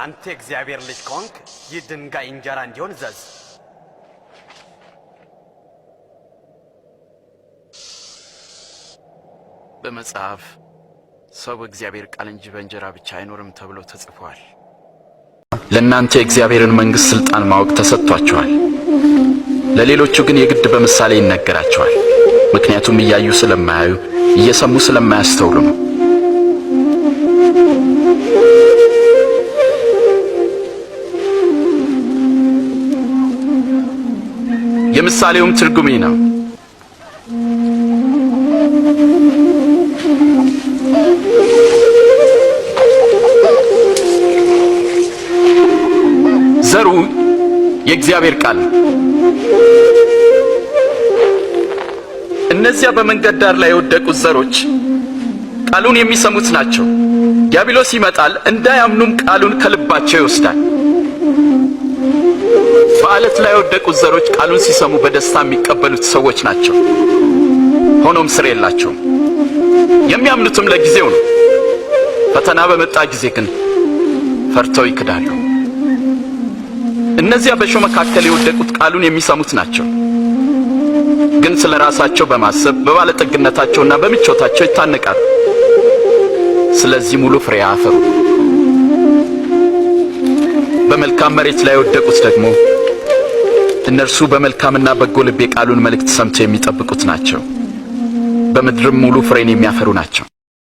አንተ እግዚአብሔር ልጅ ከሆንክ ይህ ድንጋይ እንጀራ እንዲሆን እዘዝ። በመጽሐፍ ሰው በእግዚአብሔር ቃል እንጂ በእንጀራ ብቻ አይኖርም ተብሎ ተጽፏል። ለእናንተ የእግዚአብሔርን መንግሥት ሥልጣን ማወቅ ተሰጥቷቸዋል። ለሌሎቹ ግን የግድ በምሳሌ ይነገራቸዋል። ምክንያቱም እያዩ ስለማያዩ እየሰሙ ስለማያስተውሉ ነው። የምሳሌውም ትርጉም ነው። ዘሩ የእግዚአብሔር ቃል ነው። እነዚያ በመንገድ ዳር ላይ የወደቁት ዘሮች ቃሉን የሚሰሙት ናቸው። ዲያብሎስ ይመጣል፣ እንዳያምኑም ቃሉን ከልባቸው ይወስዳል። በዓለት ላይ የወደቁት ዘሮች ቃሉን ሲሰሙ በደስታ የሚቀበሉት ሰዎች ናቸው። ሆኖም ስር የላቸውም። የሚያምኑትም ለጊዜው ነው። ፈተና በመጣ ጊዜ ግን ፈርተው ይክዳሉ። እነዚያ በእሾህ መካከል የወደቁት ቃሉን የሚሰሙት ናቸው፣ ግን ስለ ራሳቸው በማሰብ በባለጠግነታቸውና በምቾታቸው ይታነቃሉ። ስለዚህ ሙሉ ፍሬ አያፈሩ። በመልካም መሬት ላይ የወደቁት ደግሞ እነርሱ በመልካምና በጎ ልብ የቃሉን መልእክት ሰምተው የሚጠብቁት ናቸው። በምድርም ሙሉ ፍሬን የሚያፈሩ ናቸው።